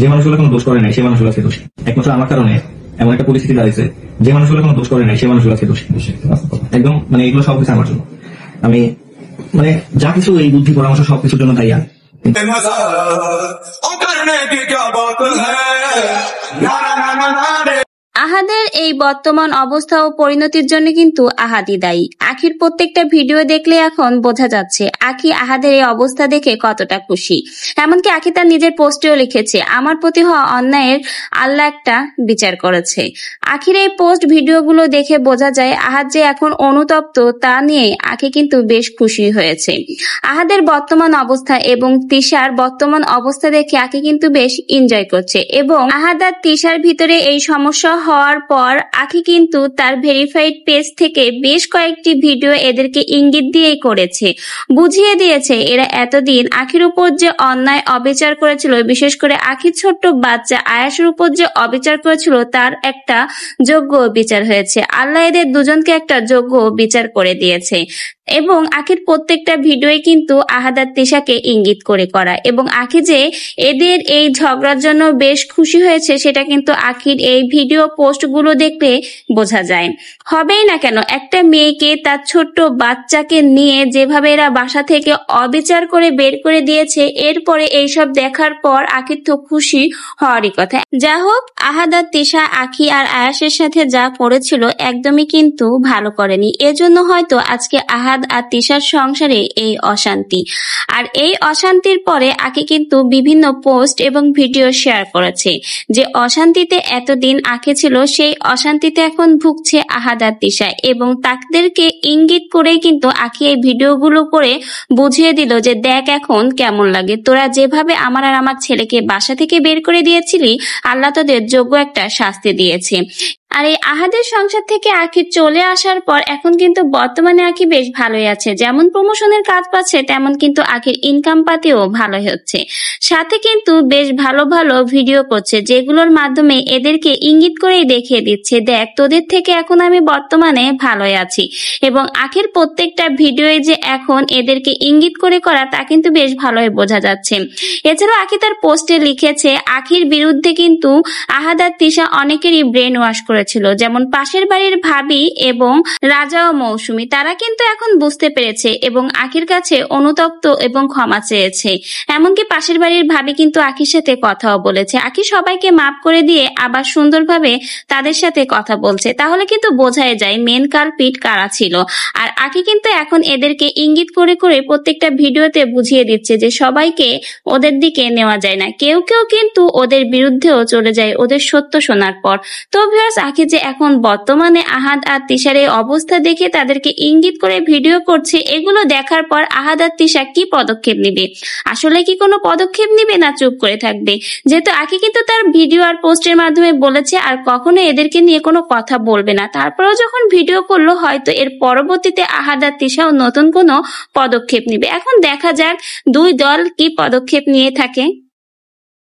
যে মানুষগুলো কোনো দোষ করে নাই সেই মানুষগুলো আছে দোষী। একমাত্র আমার কারণে এমন একটা পরিস্থিতি দাঁড়িয়েছে, যে মানুষগুলো কোনো দোষ করে নাই সেই মানুষগুলো আছে দোষী। একদম মানে এগুলো সবকিছু আমার জন্য। আমি মানে যা কিছু এই বুদ্ধি পরামর্শ সবকিছুর জন্য দায়ী আমি। আহাদের এই বর্তমান অবস্থা ও পরিণতির জন্য কিন্তু আহাদই দায়ী। আখির প্রত্যেকটা ভিডিও দেখলে এখন বোঝা যাচ্ছে আখি আহাদের এই অবস্থা দেখে কতটা খুশি। এমনকি আখি তার নিজের পোস্টেও লিখেছে, আমার প্রতি হওয়া অন্যায়ের আল্লাহ একটা বিচার করেছে। আখির এই পোস্ট ভিডিওগুলো দেখে বোঝা যায় আহাদ যে এখন অনুতপ্ত তা নিয়ে আখি কিন্তু বেশ খুশি হয়েছে। আহাদের বর্তমান অবস্থা এবং তিশার বর্তমান অবস্থা দেখে আখি কিন্তু বেশ এনজয় করছে। এবং আহাদ আর তিশার ভিতরে এই সমস্যা হওয়ার পর আখি কিন্তু তার ভেরিফাইড পেজ থেকে বেশ কয়েকটি ভিডিও এদেরকে ইঙ্গিত দিয়েই করেছে, বুঝিয়ে দিয়েছে এরা এতদিন আখির উপর যে অন্যায় অবিচার করেছিল, বিশেষ করে আখির ছোট্ট বাচ্চা আয়াসের উপর যে অবিচার করেছিল তার একটা যোগ্য বিচার হয়েছে। আল্লাহ এদের দুজনকে একটা যোগ্য বিচার করে দিয়েছে। এবং আখির প্রত্যেকটা ভিডিওই কিন্তু আহাদ আর তিশাকে ইঙ্গিত করে করা। এবং আখি যে এদের এই ঝগড়ার জন্য বেশ খুশি হয়েছে সেটা কিন্তু আখির এই ভিডিও পোস্ট গুলো দেখলে বোঝা যায়। হবেই না কেন, একটা মেয়েকে তার ছোট্ট বাচ্চাকে নিয়ে যেভাবে এরা বাসা থেকে অবিচার করে বের করে দিয়েছে, এরপরে এইসব দেখার পর আখির তো খুশি হওয়ারই কথা। যা হোক, আহাদ আর তিশা আখি আর আয়াসের সাথে যা করেছিল একদমই কিন্তু ভালো করেনি। এজন্য হয়তো আজকে আহাদ আর তিশার সংসারে এই অশান্তি। আর এই অশান্তির পরে আখি কিন্তু বিভিন্ন পোস্ট এবং ভিডিও শেয়ার করেছে। যে অশান্তিতে এতদিন আখি ছিল সেই অশান্তিতে এখন ভুগছে আহাদ আর তিশা। এবং তাদেরকে ইঙ্গিত করেই কিন্তু আখি এই ভিডিওগুলো করে বুঝিয়ে দিল যে দেখ এখন কেমন লাগে, তোরা যেভাবে আমার আর আমার ছেলেকে বাসা থেকে বের করে দিয়েছিলি, আল্লাহ তোদের যোগ্য একটা শাস্তি দিয়েছে। আর এই আহাদের সংসার থেকে আখি চলে আসার পর এখন কিন্তু বর্তমানে আখি বেশ ভালোই আছে। যেমন প্রমোশনের কাজ পাচ্ছে তেমন কিন্তু আখির ইনকাম পাতিও ভালো হচ্ছে। সাথে কিন্তু বেশ ভালো ভালো ভিডিও করছে যেগুলোর মাধ্যমে এদেরকে ইঙ্গিত করেই দেখিয়ে দিচ্ছে, দেখ তোদের থেকে এখন আমি বর্তমানে ভালোই আছি। এবং আখির প্রত্যেকটা ভিডিওয়ে যে এখন এদেরকে ইঙ্গিত করে করা তা কিন্তু বেশ ভালোই বোঝা যাচ্ছে। এছাড়াও আখি তার পোস্টে লিখেছে আখির বিরুদ্ধে কিন্তু আহাদ আর তিশা অনেকেরই ব্রেন ওয়াশ করে ছিল, যেমন পাশের বাড়ির ভাবি এবং রাজা ও মৌসুমী, তারা কিন্তু এখন বুঝতে পেরেছে এবং আখির কাছে অনুতপ্ত এবং ক্ষমা চেয়েছে। এমনকি পাশের বাড়ির ভাবি কিন্তু আখির সাথে কথাও বলেছে। আখি সবাইকে মাফ করে দিয়ে আবার সুন্দরভাবে তাদের সাথে কথা বলছে। তাহলে কিন্তু বোঝাই যায় মেন কালপিট কারা ছিল। আর আখি কিন্তু এখন এদেরকে ইঙ্গিত করে করে প্রত্যেকটা ভিডিওতে বুঝিয়ে দিচ্ছে যে সবাইকে ওদের দিকে নেওয়া যায় না, কেউ কেউ কিন্তু ওদের বিরুদ্ধেও চলে যায় ওদের সত্য শোনার পর। তো ভিউয়ার্স, আখি যে এখন বর্তমানে আহাদ আর তিশার এই অবস্থা দেখে তাদেরকে ইঙ্গিত করে ভিডিও করছে, এগুলো দেখার পর আহাদ আর তিশা কি পদক্ষেপ নিবে? আসলে কি কোনো পদক্ষেপ নিবে না চুপ করে থাকবে? যেহেতু আখি কিন্তু তার ভিডিও আর পোস্টের মাধ্যমে বলেছে আর কখনো এদেরকে নিয়ে কোনো কথা বলবে না, তারপরেও যখন ভিডিও করলো হয়তো এর পরবর্তীতে আহাদ আর তিশাও নতুন কোনো পদক্ষেপ নিবে। এখন দেখা যাক দুই দল কি পদক্ষেপ নিয়ে থাকে।